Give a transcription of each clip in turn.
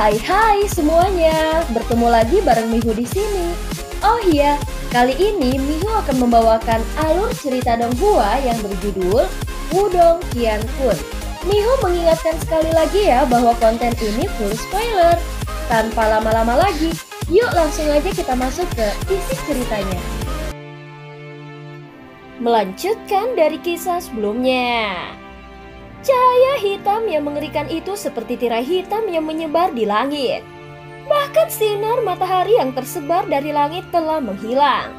Hai semuanya, bertemu lagi bareng Mihu di sini. Oh iya, kali ini Mihu akan membawakan alur cerita Donghua yang berjudul Wudong Qiankun. Mihu mengingatkan sekali lagi ya bahwa konten ini full spoiler. Tanpa lama-lama lagi, yuk langsung aja kita masuk ke isi ceritanya. Melanjutkan dari kisah sebelumnya. Cahaya hitam yang mengerikan itu seperti tirai hitam yang menyebar di langit. Bahkan sinar matahari yang tersebar dari langit telah menghilang.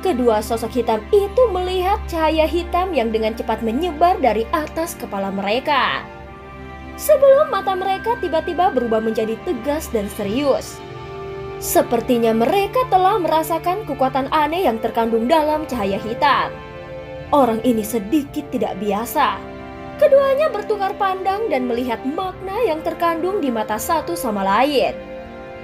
Kedua sosok hitam itu melihat cahaya hitam yang dengan cepat menyebar dari atas kepala mereka. Sebelum mata mereka tiba-tiba berubah menjadi tegas dan serius. Sepertinya mereka telah merasakan kekuatan aneh yang terkandung dalam cahaya hitam. Orang ini sedikit tidak biasa. Keduanya bertukar pandang dan melihat makna yang terkandung di mata satu sama lain.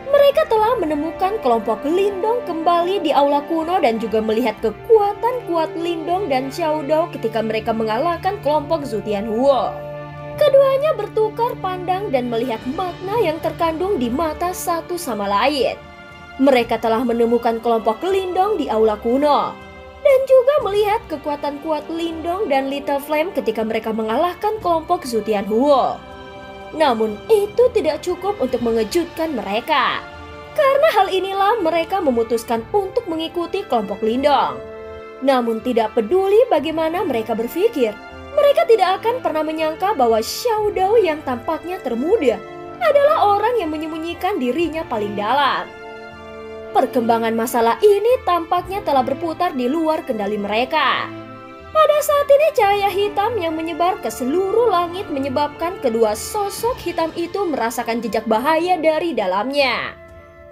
Mereka telah menemukan kelompok Lindong kembali di aula kuno dan juga melihat kekuatan kuat Lindong dan Xiaodou ketika mereka mengalahkan kelompok Zutian Huo. Keduanya bertukar pandang dan melihat makna yang terkandung di mata satu sama lain. Mereka telah menemukan kelompok Lindong di aula kuno. Dan juga melihat kekuatan kuat Lindong dan Little Flame ketika mereka mengalahkan kelompok Zutian Huo. Namun itu tidak cukup untuk mengejutkan mereka. Karena hal inilah mereka memutuskan untuk mengikuti kelompok Lindong. Namun tidak peduli bagaimana mereka berpikir, mereka tidak akan pernah menyangka bahwa Xiaodou yang tampaknya termuda adalah orang yang menyembunyikan dirinya paling dalam. Perkembangan masalah ini tampaknya telah berputar di luar kendali mereka. Pada saat ini cahaya hitam yang menyebar ke seluruh langit menyebabkan kedua sosok hitam itu merasakan jejak bahaya dari dalamnya.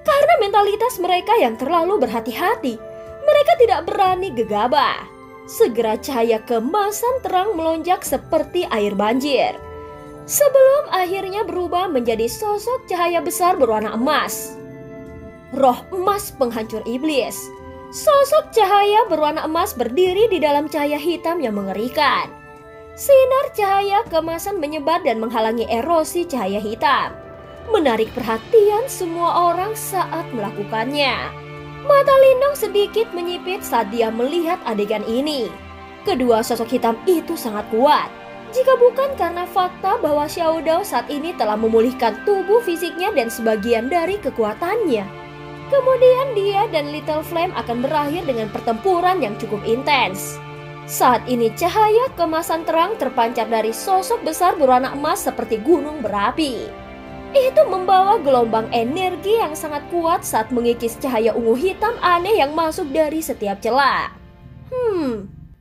Karena mentalitas mereka yang terlalu berhati-hati, mereka tidak berani gegabah. Segera cahaya kemasan terang melonjak seperti air banjir. Sebelum akhirnya berubah menjadi sosok cahaya besar berwarna emas. Roh emas penghancur iblis. Sosok cahaya berwarna emas berdiri di dalam cahaya hitam yang mengerikan. Sinar cahaya kemasan menyebar dan menghalangi erosi cahaya hitam, menarik perhatian semua orang saat melakukannya. Mata Lindong sedikit menyipit saat dia melihat adegan ini. Kedua sosok hitam itu sangat kuat. Jika bukan karena fakta bahwa Xiaodou saat ini telah memulihkan tubuh fisiknya dan sebagian dari kekuatannya. Kemudian dia dan Little Flame akan berakhir dengan pertempuran yang cukup intens. Saat ini cahaya kemasan terang terpancar dari sosok besar berwarna emas seperti gunung berapi. Itu membawa gelombang energi yang sangat kuat saat mengikis cahaya ungu hitam aneh yang masuk dari setiap celah.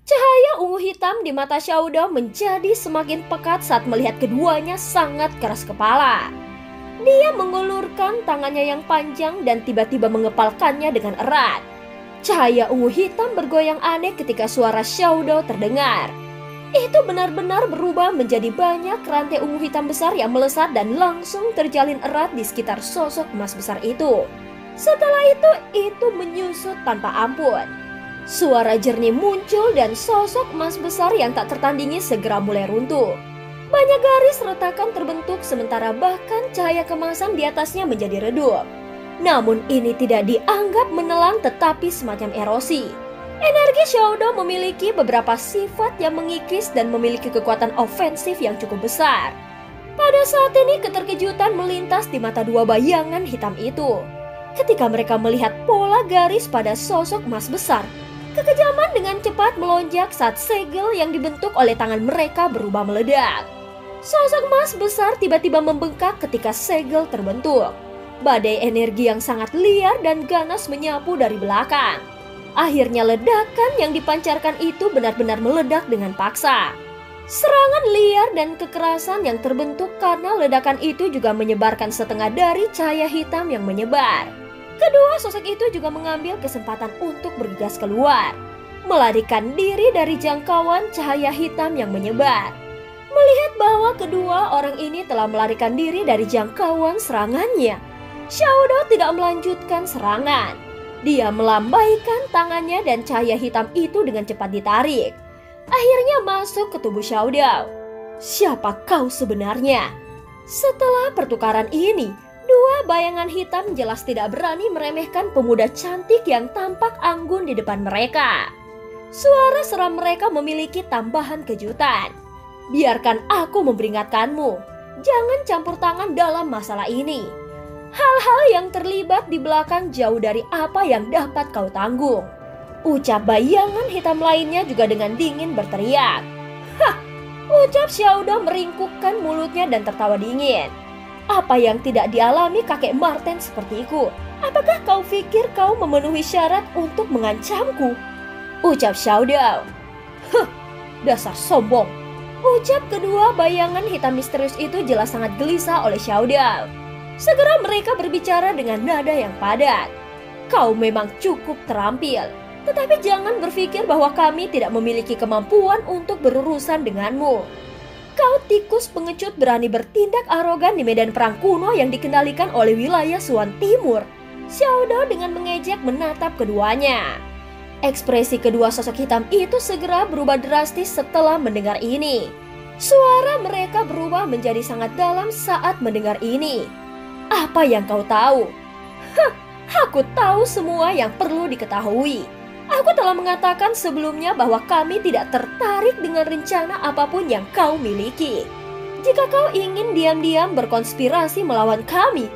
Cahaya ungu hitam di mata Xiaodou menjadi semakin pekat saat melihat keduanya sangat keras kepala. Dia mengulurkan tangannya yang panjang dan tiba-tiba mengepalkannya dengan erat. Cahaya ungu hitam bergoyang aneh ketika suara Xiaodou terdengar. Itu benar-benar berubah menjadi banyak rantai ungu hitam besar yang melesat dan langsung terjalin erat di sekitar sosok emas besar itu. Setelah itu menyusut tanpa ampun. Suara jernih muncul dan sosok emas besar yang tak tertandingi segera mulai runtuh. Banyak garis retakan terbentuk sementara bahkan cahaya kemasan di atasnya menjadi redup. Namun ini tidak dianggap menelan tetapi semacam erosi. Energi Xiaodou memiliki beberapa sifat yang mengikis dan memiliki kekuatan ofensif yang cukup besar. Pada saat ini keterkejutan melintas di mata dua bayangan hitam itu. Ketika mereka melihat pola garis pada sosok emas besar, kekejaman dengan cepat melonjak saat segel yang dibentuk oleh tangan mereka berubah meledak. Sosok emas besar tiba-tiba membengkak ketika segel terbentuk. Badai energi yang sangat liar dan ganas menyapu dari belakang. Akhirnya ledakan yang dipancarkan itu benar-benar meledak dengan paksa. Serangan liar dan kekerasan yang terbentuk karena ledakan itu juga menyebarkan setengah dari cahaya hitam yang menyebar. Kedua sosok itu juga mengambil kesempatan untuk bergegas keluar, melarikan diri dari jangkauan cahaya hitam yang menyebar. Melihat bahwa kedua orang ini telah melarikan diri dari jangkauan serangannya, Xiaodou tidak melanjutkan serangan. Dia melambaikan tangannya dan cahaya hitam itu dengan cepat ditarik. Akhirnya masuk ke tubuh Xiaodou. Siapa kau sebenarnya? Setelah pertukaran ini, dua Kedua bayangan hitam jelas tidak berani meremehkan pemuda cantik yang tampak anggun di depan mereka. Suara seram mereka memiliki tambahan kejutan. Biarkan aku memperingatkanmu, jangan campur tangan dalam masalah ini. Hal-hal yang terlibat di belakang jauh dari apa yang dapat kau tanggung. Ucap bayangan hitam lainnya juga dengan dingin berteriak. Hah, ucap Xiaodao meringkukkan mulutnya dan tertawa dingin. Apa yang tidak dialami kakek Marten sepertiku? Apakah kau pikir kau memenuhi syarat untuk mengancamku? Ucap Xiaodao. Huh, dasar sombong. Ucap kedua bayangan hitam misterius itu jelas sangat gelisah oleh Xiaodao. Segera mereka berbicara dengan nada yang padat. Kau memang cukup terampil, tetapi jangan berpikir bahwa kami tidak memiliki kemampuan untuk berurusan denganmu. Kau tikus pengecut berani bertindak arogan di medan perang kuno yang dikendalikan oleh wilayah Suan Timur. Xiaodao dengan mengejek menatap keduanya. Ekspresi kedua sosok hitam itu segera berubah drastis setelah mendengar ini. Suara mereka berubah menjadi sangat dalam saat mendengar ini. Apa yang kau tahu? Hah, aku tahu semua yang perlu diketahui. Aku telah mengatakan sebelumnya bahwa kami tidak tertarik dengan rencana apapun yang kau miliki. Jika kau ingin diam-diam berkonspirasi melawan kami,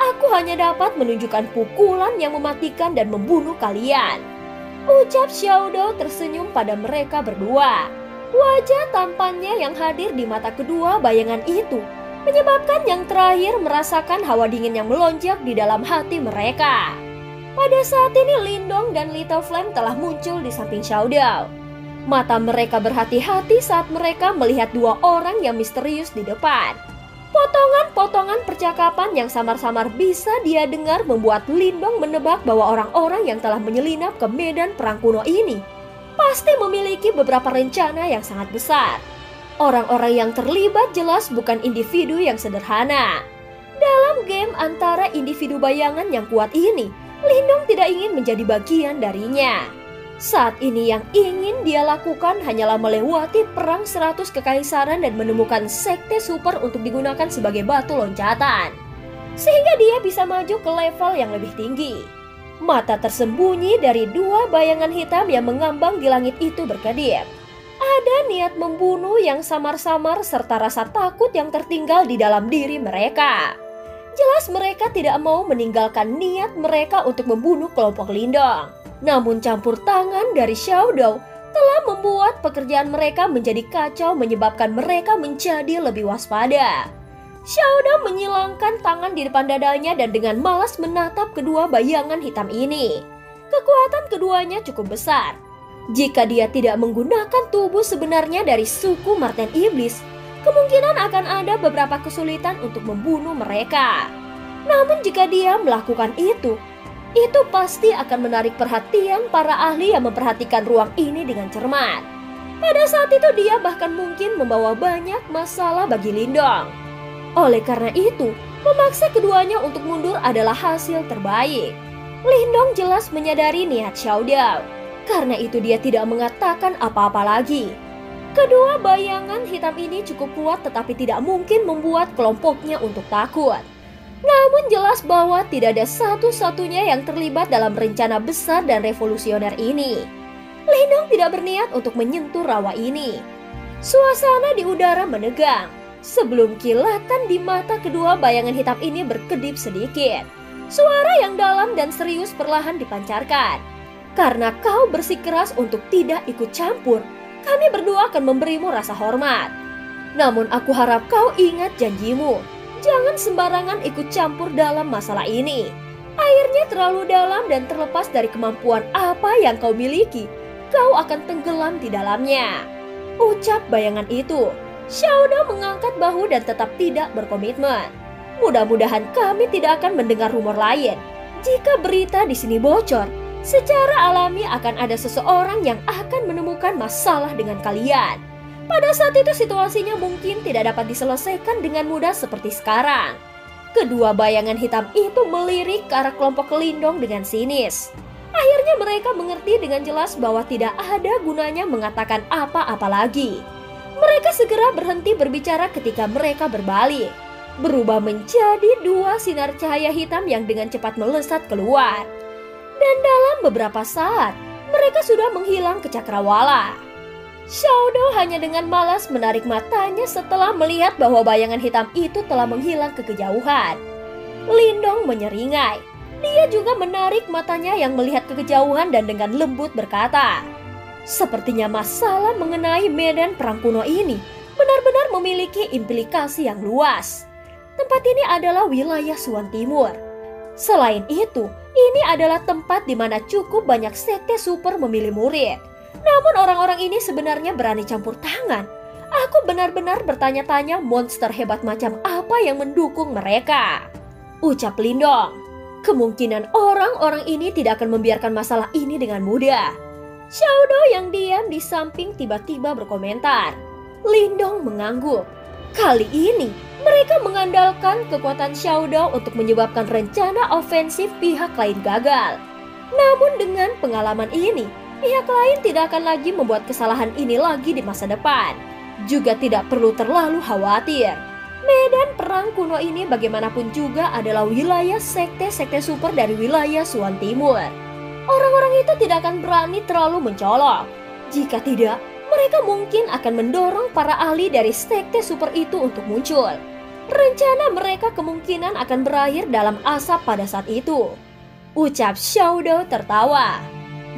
aku hanya dapat menunjukkan pukulan yang mematikan dan membunuh kalian. Ucap Xiaodao tersenyum pada mereka berdua. Wajah tampannya yang hadir di mata kedua bayangan itu menyebabkan yang terakhir merasakan hawa dingin yang melonjak di dalam hati mereka. Pada saat ini Lindong dan Little Flame telah muncul di samping Xiaodao. Mata mereka berhati-hati saat mereka melihat dua orang yang misterius di depan. Potongan-potongan percakapan yang samar-samar bisa dia dengar membuat Lindong menebak bahwa orang-orang yang telah menyelinap ke medan perang kuno ini pasti memiliki beberapa rencana yang sangat besar. Orang-orang yang terlibat jelas bukan individu yang sederhana. Dalam game antara individu bayangan yang kuat ini, Lindong tidak ingin menjadi bagian darinya. Saat ini yang ingin dia lakukan hanyalah melewati perang 100 kekaisaran dan menemukan sekte super untuk digunakan sebagai batu loncatan, sehingga dia bisa maju ke level yang lebih tinggi. Mata tersembunyi dari dua bayangan hitam yang mengambang di langit itu berkedip. Ada niat membunuh yang samar-samar serta rasa takut yang tertinggal di dalam diri mereka. Jelas mereka tidak mau meninggalkan niat mereka untuk membunuh kelompok Lindong. Namun campur tangan dari Xiaodao telah membuat pekerjaan mereka menjadi kacau, menyebabkan mereka menjadi lebih waspada. Xiaodao menyilangkan tangan di depan dadanya dan dengan malas menatap kedua bayangan hitam ini. Kekuatan keduanya cukup besar. Jika dia tidak menggunakan tubuh sebenarnya dari suku Marten Iblis, kemungkinan akan ada beberapa kesulitan untuk membunuh mereka. Namun jika dia melakukan itu pasti akan menarik perhatian para ahli yang memperhatikan ruang ini dengan cermat. Pada saat itu dia bahkan mungkin membawa banyak masalah bagi Lindong. Oleh karena itu, memaksa keduanya untuk mundur adalah hasil terbaik. Lindong jelas menyadari niat Xiaodao. Karena itu dia tidak mengatakan apa-apa lagi. Kedua bayangan hitam ini cukup kuat tetapi tidak mungkin membuat kelompoknya untuk takut. Namun jelas bahwa tidak ada satu-satunya yang terlibat dalam rencana besar dan revolusioner ini. Lindong tidak berniat untuk menyentuh rawa ini. Suasana di udara menegang. Sebelum kilatan di mata kedua bayangan hitam ini berkedip sedikit, suara yang dalam dan serius perlahan dipancarkan. Karena kau bersikeras untuk tidak ikut campur, kami berdua akan memberimu rasa hormat. Namun aku harap kau ingat janjimu. Jangan sembarangan ikut campur dalam masalah ini. Airnya terlalu dalam dan terlepas dari kemampuan apa yang kau miliki, kau akan tenggelam di dalamnya. Ucap bayangan itu. Xiaodao mengangkat bahu dan tetap tidak berkomitmen. Mudah-mudahan kami tidak akan mendengar rumor lain. Jika berita di sini bocor, secara alami akan ada seseorang yang akan menemukan masalah dengan kalian. Pada saat itu situasinya mungkin tidak dapat diselesaikan dengan mudah seperti sekarang. Kedua bayangan hitam itu melirik ke arah kelompok Lindong dengan sinis. Akhirnya mereka mengerti dengan jelas bahwa tidak ada gunanya mengatakan apa-apa lagi. Mereka segera berhenti berbicara ketika mereka berbalik. berubah menjadi dua sinar cahaya hitam yang dengan cepat melesat keluar. Dan dalam beberapa saat, mereka sudah menghilang ke cakrawala. Xiaodo hanya dengan malas menarik matanya setelah melihat bahwa bayangan hitam itu telah menghilang ke kejauhan. Lindong menyeringai. Dia juga menarik matanya yang melihat ke kejauhan dan dengan lembut berkata, "Sepertinya masalah mengenai medan perang kuno ini benar-benar memiliki implikasi yang luas. Tempat ini adalah wilayah Suan Timur. Selain itu, ini adalah tempat di mana cukup banyak sekte super memilih murid. Namun orang-orang ini sebenarnya berani campur tangan. Aku benar-benar bertanya-tanya monster hebat macam apa yang mendukung mereka," ucap Lindong. Kemungkinan orang-orang ini tidak akan membiarkan masalah ini dengan mudah. Xiaodo yang diam di samping tiba-tiba berkomentar. Lindong mengangguk. Kali ini mereka mengandalkan kekuatan Xiaodo untuk menyebabkan rencana ofensif pihak lain gagal. Namun dengan pengalaman ini, pihak lain tidak akan lagi membuat kesalahan ini lagi di masa depan. Juga tidak perlu terlalu khawatir. Medan perang kuno ini bagaimanapun juga adalah wilayah sekte-sekte super dari wilayah Suan Timur. Orang-orang itu tidak akan berani terlalu mencolok. Jika tidak, mereka mungkin akan mendorong para ahli dari sekte super itu untuk muncul. Rencana mereka kemungkinan akan berakhir dalam asap pada saat itu, ucap Xiaodo tertawa.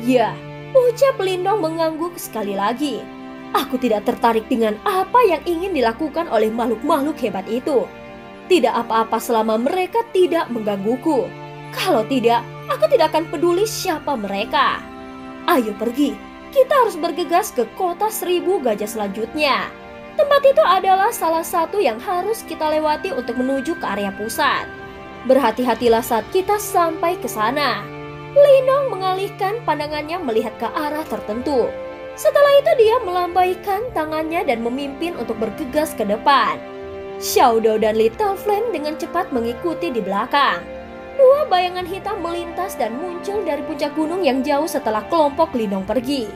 Ya, ucap Lindong mengangguk sekali lagi. Aku tidak tertarik dengan apa yang ingin dilakukan oleh makhluk-makhluk hebat itu. Tidak apa-apa selama mereka tidak menggangguku. Kalau tidak, aku tidak akan peduli siapa mereka. Ayo pergi, kita harus bergegas ke kota 1000 gajah selanjutnya. Tempat itu adalah salah satu yang harus kita lewati untuk menuju ke area pusat. Berhati-hatilah saat kita sampai ke sana. Lindong mengalihkan pandangannya melihat ke arah tertentu. Setelah itu dia melambaikan tangannya dan memimpin untuk bergegas ke depan. Xiaodo dan Little Flame dengan cepat mengikuti di belakang. Dua bayangan hitam melintas dan muncul dari puncak gunung yang jauh setelah kelompok Lindong pergi.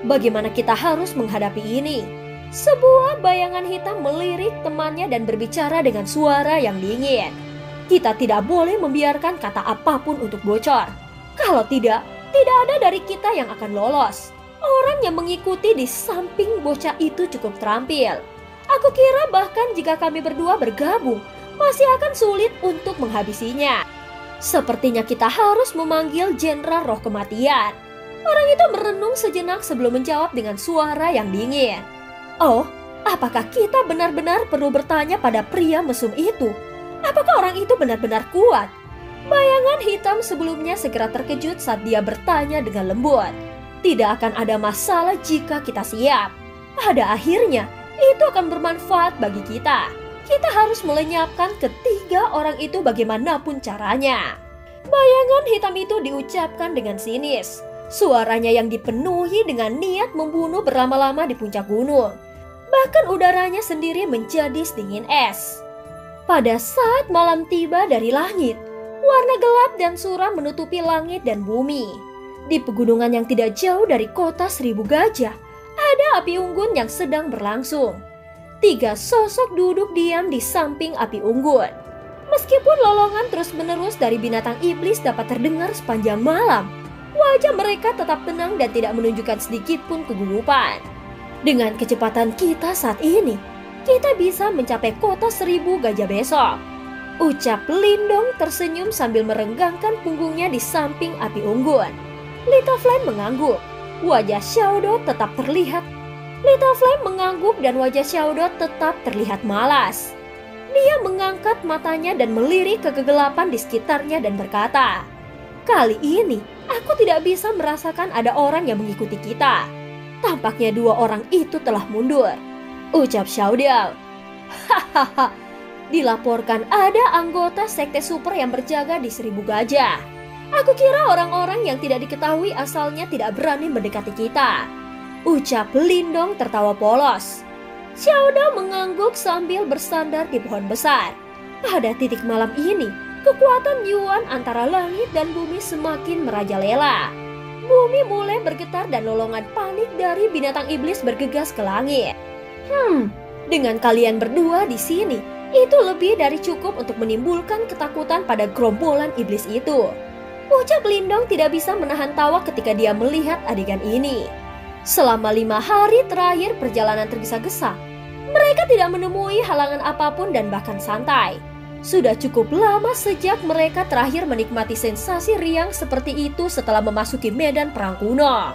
Bagaimana kita harus menghadapi ini? Sebuah bayangan hitam melirik temannya dan berbicara dengan suara yang dingin. Kita tidak boleh membiarkan kata apapun untuk bocor. Kalau tidak ada dari kita yang akan lolos. Orang yang mengikuti di samping bocah itu cukup terampil. Aku kira bahkan jika kami berdua bergabung, masih akan sulit untuk menghabisinya. Sepertinya kita harus memanggil Jenderal Roh Kematian. Orang itu merenung sejenak sebelum menjawab dengan suara yang dingin. Oh, apakah kita benar-benar perlu bertanya pada pria mesum itu? Apakah orang itu benar-benar kuat? Bayangan hitam sebelumnya segera terkejut saat dia bertanya dengan lembut. Tidak akan ada masalah jika kita siap. Pada akhirnya, itu akan bermanfaat bagi kita. Kita harus melenyapkan ketiga orang itu bagaimanapun caranya. Bayangan hitam itu diucapkan dengan sinis. Suaranya yang dipenuhi dengan niat membunuh berlama-lama di puncak gunung. Bahkan udaranya sendiri menjadi sedingin es. Pada saat malam tiba dari langit, warna gelap dan suram menutupi langit dan bumi. Di pegunungan yang tidak jauh dari kota 1000 gajah, ada api unggun yang sedang berlangsung. 3 sosok duduk diam di samping api unggun. Meskipun lolongan terus-menerus dari binatang iblis dapat terdengar sepanjang malam, wajah mereka tetap tenang dan tidak menunjukkan sedikit pun kegugupan. Dengan kecepatan kita saat ini, kita bisa mencapai kota 1000 gajah besok, ucap Lindong tersenyum sambil merenggangkan punggungnya di samping api unggun. Little Flame mengangguk. Wajah Xiaodo tetap terlihat. Little Flame mengangguk dan wajah Xiaodo tetap terlihat malas. Dia mengangkat matanya dan melirik ke kegelapan di sekitarnya dan berkata, "Kali ini aku tidak bisa merasakan ada orang yang mengikuti kita. Tampaknya 2 orang itu telah mundur," ucap Xiaodo. Hahaha, dilaporkan ada anggota sekte super yang berjaga di 1000 gajah. Aku kira orang-orang yang tidak diketahui asalnya tidak berani mendekati kita, ucap Lindong tertawa polos. Xiaodo mengangguk sambil bersandar di pohon besar. Pada titik malam ini, kekuatan Yuan antara langit dan bumi semakin merajalela. Bumi mulai bergetar dan lolongan panik dari binatang iblis bergegas ke langit. Dengan kalian berdua di sini, Itu lebih dari cukup untuk menimbulkan ketakutan pada gerombolan iblis itu. Ucap Lindong tidak bisa menahan tawa ketika dia melihat adegan ini. Selama 5 hari terakhir perjalanan tergesa-gesa, mereka tidak menemui halangan apapun dan bahkan santai. Sudah cukup lama sejak mereka terakhir menikmati sensasi riang seperti itu setelah memasuki medan perang kuno.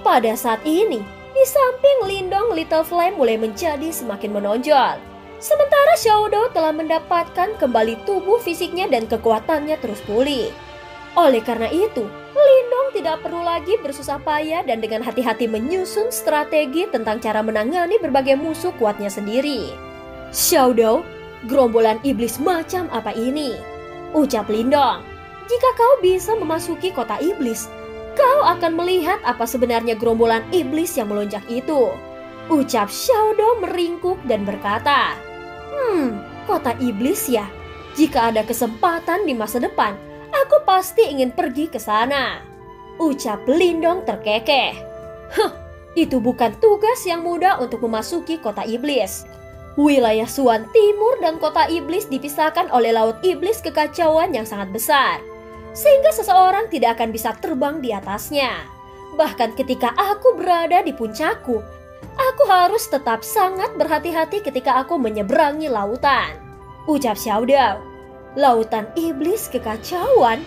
Pada saat ini, di samping Lindong, Little Flame mulai menjadi semakin menonjol. Sementara Xiaodou telah mendapatkan kembali tubuh fisiknya dan kekuatannya terus pulih. Oleh karena itu, Lindong tidak perlu lagi bersusah payah dan dengan hati-hati menyusun strategi tentang cara menangani berbagai musuh kuatnya sendiri. Xiaodou, gerombolan iblis macam apa ini? Ucap Lindong. Jika kau bisa memasuki kota iblis, kau akan melihat apa sebenarnya gerombolan iblis yang melonjak itu. Ucap Xiaodou meringkuk dan berkata, kota iblis ya. Jika ada kesempatan di masa depan, aku pasti ingin pergi ke sana. Ucap Lindong terkekeh. Itu bukan tugas yang mudah untuk memasuki kota iblis. Wilayah Suan Timur dan kota iblis dipisahkan oleh laut iblis kekacauan yang sangat besar, sehingga seseorang tidak akan bisa terbang di atasnya. Bahkan ketika aku berada di puncakku, aku harus tetap sangat berhati-hati ketika aku menyeberangi lautan. Ucap Xiaodou. Lautan iblis kekacauan?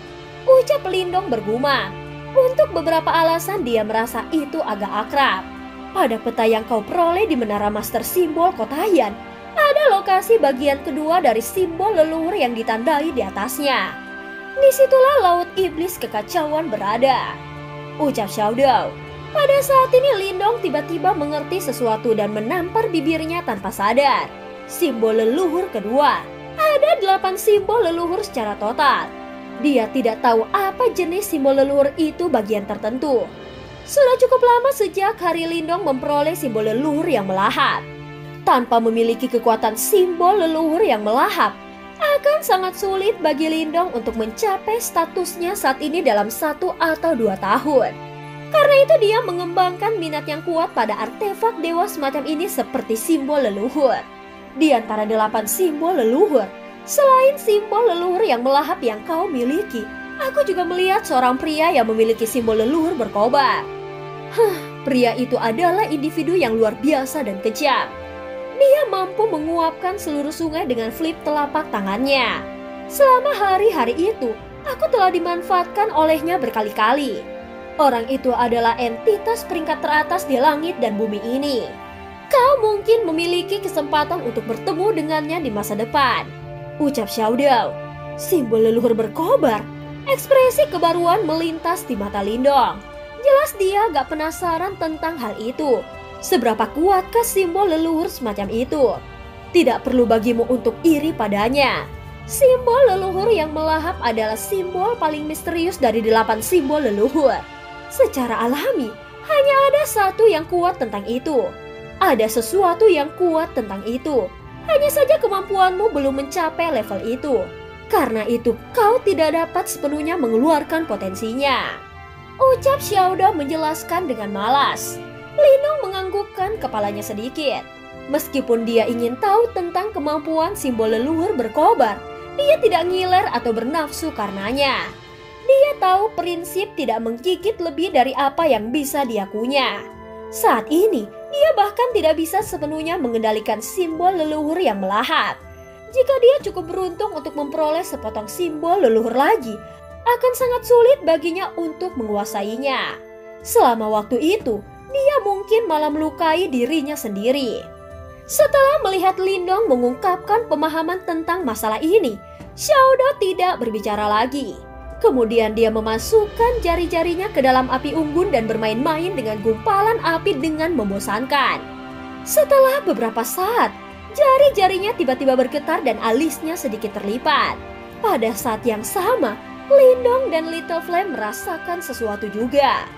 Ucap Lindong bergumam. Untuk beberapa alasan dia merasa itu agak akrab. Pada peta yang kau peroleh di Menara Master Simbol Kotayan, ada lokasi bagian kedua dari simbol leluhur yang ditandai di atasnya. Disitulah laut iblis kekacauan berada. Ucap Xiaodou. Pada saat ini Lindong tiba-tiba mengerti sesuatu dan menampar bibirnya tanpa sadar. Simbol leluhur kedua. Ada 8 simbol leluhur secara total. Dia tidak tahu apa jenis simbol leluhur itu bagian tertentu. Sudah cukup lama sejak hari Lindong memperoleh simbol leluhur yang melahap. Tanpa memiliki kekuatan simbol leluhur yang melahap, akan sangat sulit bagi Lindong untuk mencapai statusnya saat ini dalam 1 atau 2 tahun. Karena itu dia mengembangkan minat yang kuat pada artefak dewa semacam ini seperti simbol leluhur. Di antara 8 simbol leluhur, selain simbol leluhur yang melahap yang kau miliki, aku juga melihat seorang pria yang memiliki simbol leluhur berkobar. Pria itu adalah individu yang luar biasa dan kejam. Dia mampu menguapkan seluruh sungai dengan flip telapak tangannya. Selama hari-hari itu, aku telah dimanfaatkan olehnya berkali-kali. Orang itu adalah entitas peringkat teratas di langit dan bumi ini. Kau mungkin memiliki kesempatan untuk bertemu dengannya di masa depan. Ucap Xiaodou. Simbol leluhur berkobar. Ekspresi kebaruan melintas di mata Lindong. Jelas dia gak penasaran tentang hal itu. Seberapa kuatkah simbol leluhur semacam itu? Tidak perlu bagimu untuk iri padanya. Simbol leluhur yang melahap adalah simbol paling misterius dari 8 simbol leluhur. Secara alami, hanya ada satu yang kuat tentang itu. Ada sesuatu yang kuat tentang itu. Hanya saja kemampuanmu belum mencapai level itu. Karena itu kau tidak dapat sepenuhnya mengeluarkan potensinya. Ucap Xiaodou menjelaskan dengan malas. Lindong menganggukkan kepalanya sedikit. Meskipun dia ingin tahu tentang kemampuan simbol leluhur berkobar, dia tidak ngiler atau bernafsu karenanya. Dia tahu prinsip tidak menggigit lebih dari apa yang bisa dia punya. Saat ini, dia bahkan tidak bisa sepenuhnya mengendalikan simbol leluhur yang melahap. Jika dia cukup beruntung untuk memperoleh sepotong simbol leluhur lagi, akan sangat sulit baginya untuk menguasainya. Selama waktu itu, dia mungkin malah melukai dirinya sendiri. Setelah melihat Lindong mengungkapkan pemahaman tentang masalah ini, Xiaodou tidak berbicara lagi. Kemudian dia memasukkan jari-jarinya ke dalam api unggun dan bermain-main dengan gumpalan api dengan membosankan. Setelah beberapa saat, jari-jarinya tiba-tiba bergetar dan alisnya sedikit terlipat. Pada saat yang sama, Lindong dan Little Flame merasakan sesuatu juga.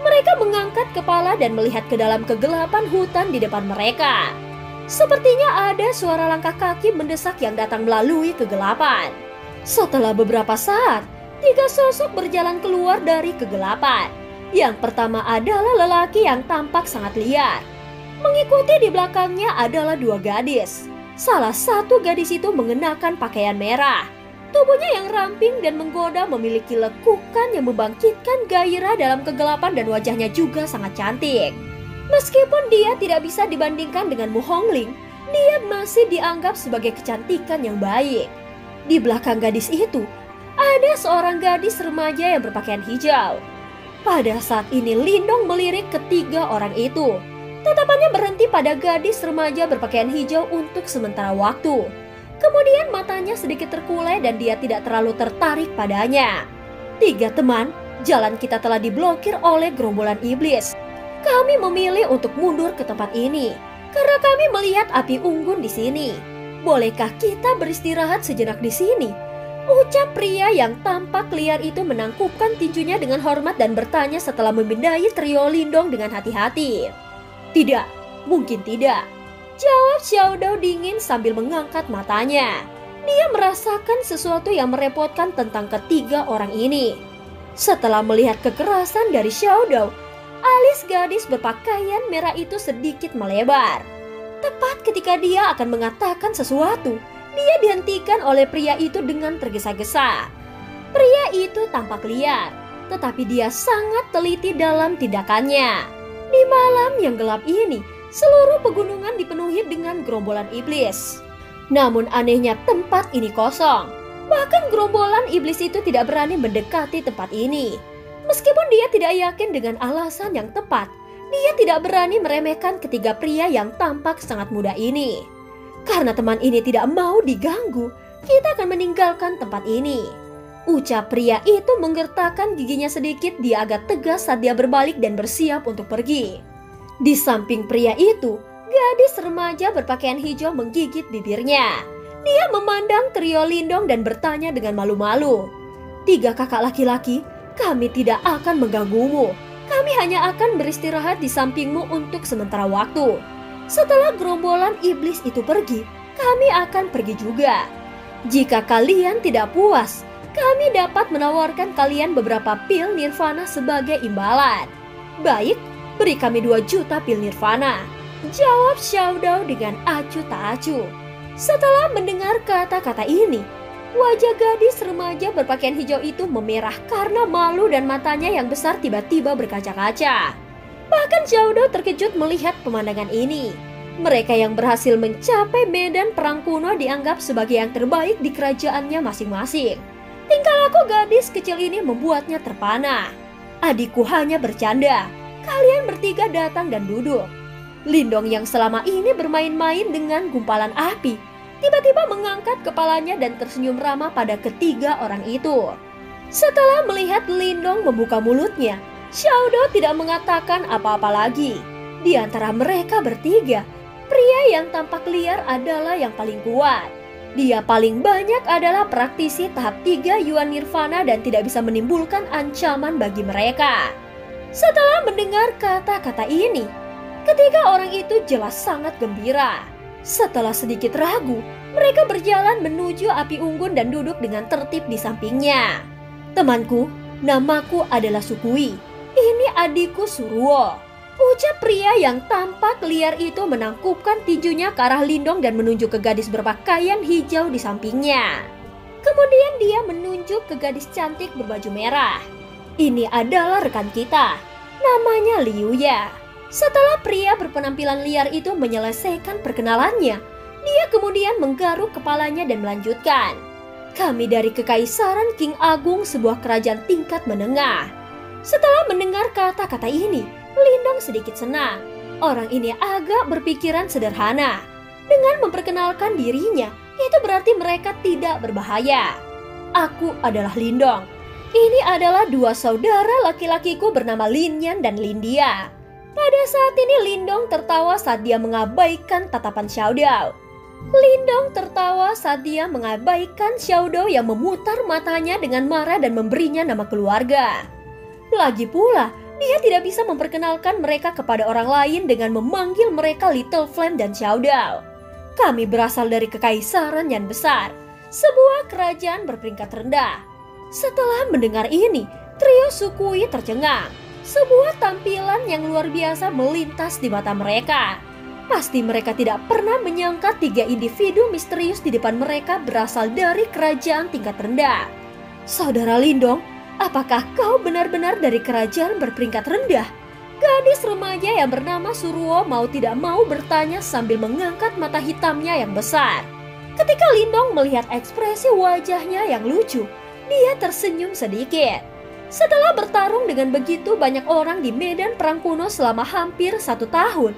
Mereka mengangkat kepala dan melihat ke dalam kegelapan hutan di depan mereka. Sepertinya ada suara langkah kaki mendesak yang datang melalui kegelapan. Setelah beberapa saat, 3 sosok berjalan keluar dari kegelapan. Yang pertama adalah lelaki yang tampak sangat liar. Mengikuti di belakangnya adalah 2 gadis. Salah satu gadis itu mengenakan pakaian merah. Tubuhnya yang ramping dan menggoda memiliki lekukan yang membangkitkan gairah dalam kegelapan dan wajahnya juga sangat cantik. Meskipun dia tidak bisa dibandingkan dengan Mu Hongling, dia masih dianggap sebagai kecantikan yang baik. Di belakang gadis itu, ada seorang gadis remaja yang berpakaian hijau. Pada saat ini Lindong melirik ketiga orang itu. Tatapannya berhenti pada gadis remaja berpakaian hijau untuk sementara waktu. Kemudian matanya sedikit terkulai dan dia tidak terlalu tertarik padanya. Tiga teman, jalan kita telah diblokir oleh gerombolan iblis. Kami memilih untuk mundur ke tempat ini karena kami melihat api unggun di sini. Bolehkah kita beristirahat sejenak di sini? Ucap pria yang tampak liar itu menangkupkan tinjunya dengan hormat dan bertanya setelah memindai trio Lindong dengan hati-hati. Tidak, mungkin tidak. Jawab Xiaodao dingin sambil mengangkat matanya. Dia merasakan sesuatu yang merepotkan tentang ketiga orang ini. Setelah melihat kekerasan dari Xiaodao, alis gadis berpakaian merah itu sedikit melebar. Tepat ketika dia akan mengatakan sesuatu, dia dihentikan oleh pria itu dengan tergesa-gesa. Pria itu tampak liar, tetapi dia sangat teliti dalam tindakannya. Di malam yang gelap ini, seluruh pegunungan dipenuhi dengan gerombolan iblis. Namun anehnya tempat ini kosong. Bahkan gerombolan iblis itu tidak berani mendekati tempat ini. Meskipun dia tidak yakin dengan alasan yang tepat, dia tidak berani meremehkan ketiga pria yang tampak sangat muda ini. Karena teman ini tidak mau diganggu, kita akan meninggalkan tempat ini. Ucap pria itu menggertakkan giginya sedikit. Dia agak tegas saat dia berbalik dan bersiap untuk pergi. Di samping pria itu, gadis remaja berpakaian hijau menggigit bibirnya. Dia memandang trio Lindong dan bertanya dengan malu-malu. Tiga kakak laki-laki, kami tidak akan mengganggumu. Kami hanya akan beristirahat di sampingmu untuk sementara waktu. Setelah gerombolan iblis itu pergi, kami akan pergi juga. Jika kalian tidak puas, kami dapat menawarkan kalian beberapa pil nirvana sebagai imbalan. Baik, beri kami 2 juta pil nirvana. Jawab Xiaodao dengan acuh tak acuh. Setelah mendengar kata-kata ini, wajah gadis remaja berpakaian hijau itu memerah karena malu dan matanya yang besar tiba-tiba berkaca-kaca. Bahkan Xiaodao terkejut melihat pemandangan ini. Mereka yang berhasil mencapai medan perang kuno dianggap sebagai yang terbaik di kerajaannya masing-masing. Tingkah laku gadis kecil ini membuatnya terpana. Adikku hanya bercanda. Kalian bertiga datang dan duduk. Lindong yang selama ini bermain-main dengan gumpalan api, tiba-tiba mengangkat kepalanya dan tersenyum ramah pada ketiga orang itu. Setelah melihat Lindong membuka mulutnya, Xiaodao tidak mengatakan apa-apa lagi. Di antara mereka bertiga, pria yang tampak liar adalah yang paling kuat. Dia paling banyak adalah praktisi tahap 3 Yuan Nirvana dan tidak bisa menimbulkan ancaman bagi mereka. Setelah mendengar kata-kata ini, ketiga orang itu jelas sangat gembira. Setelah sedikit ragu, mereka berjalan menuju api unggun dan duduk dengan tertib di sampingnya. Temanku, namaku adalah Sukui. Ini adikku Suruo. Ucap pria yang tampak liar itu menangkupkan tinjunya ke arah Lindong dan menunjuk ke gadis berpakaian hijau di sampingnya. Kemudian dia menunjuk ke gadis cantik berbaju merah. Ini adalah rekan kita, namanya Liuya. Setelah pria berpenampilan liar itu menyelesaikan perkenalannya, dia kemudian menggaruk kepalanya dan melanjutkan. Kami dari Kekaisaran King Agung, sebuah kerajaan tingkat menengah. Setelah mendengar kata-kata ini, Lindong sedikit senang. Orang ini agak berpikiran sederhana. Dengan memperkenalkan dirinya, itu berarti mereka tidak berbahaya. Aku adalah Lindong. Ini adalah 2 saudara laki-lakiku bernama Linyan dan Lindia. Pada saat ini Lindong tertawa saat dia mengabaikan tatapan Xiaodao. Lindong tertawa saat dia mengabaikan Xiaodao yang memutar matanya dengan marah dan memberinya nama keluarga. Lagi pula, dia tidak bisa memperkenalkan mereka kepada orang lain dengan memanggil mereka Little Flame dan Xiaodao. Kami berasal dari Kekaisaran yang besar, sebuah kerajaan berperingkat rendah. Setelah mendengar ini, trio Sukui tercengang. Sebuah tampilan yang luar biasa melintas di mata mereka. Pasti mereka tidak pernah menyangka 3 individu misterius di depan mereka berasal dari kerajaan tingkat rendah. Saudara Lindong, apakah kau benar-benar dari kerajaan berperingkat rendah? Gadis remaja yang bernama Suruo mau tidak mau bertanya sambil mengangkat mata hitamnya yang besar. Ketika Lindong melihat ekspresi wajahnya yang lucu, dia tersenyum sedikit. Setelah bertarung dengan begitu banyak orang di medan perang kuno selama hampir 1 tahun,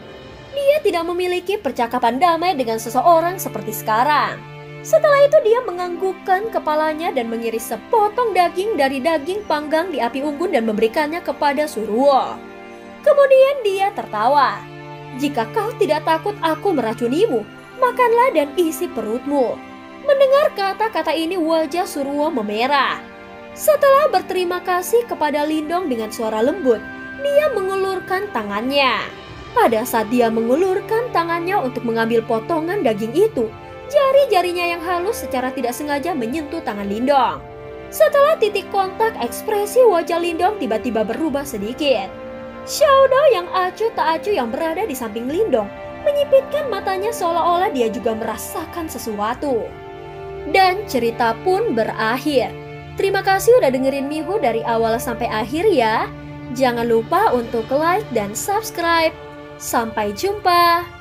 dia tidak memiliki percakapan damai dengan seseorang seperti sekarang. Setelah itu dia menganggukkan kepalanya dan mengiris sepotong daging dari daging panggang di api unggun dan memberikannya kepada Suruo. Kemudian dia tertawa. Jika kau tidak takut aku meracunimu, makanlah dan isi perutmu. Mendengar kata-kata ini wajah Suruo memerah. Setelah berterima kasih kepada Lindong dengan suara lembut, dia mengulurkan tangannya. Pada saat dia mengulurkan tangannya untuk mengambil potongan daging itu, jari-jarinya yang halus secara tidak sengaja menyentuh tangan Lindong. Setelah titik kontak, ekspresi wajah Lindong tiba-tiba berubah sedikit. Xiaodo yang acuh tak acuh yang berada di samping Lindong menyipitkan matanya seolah-olah dia juga merasakan sesuatu. Dan cerita pun berakhir. Terima kasih udah dengerin Mihu dari awal sampai akhir ya. Jangan lupa untuk like dan subscribe. Sampai jumpa.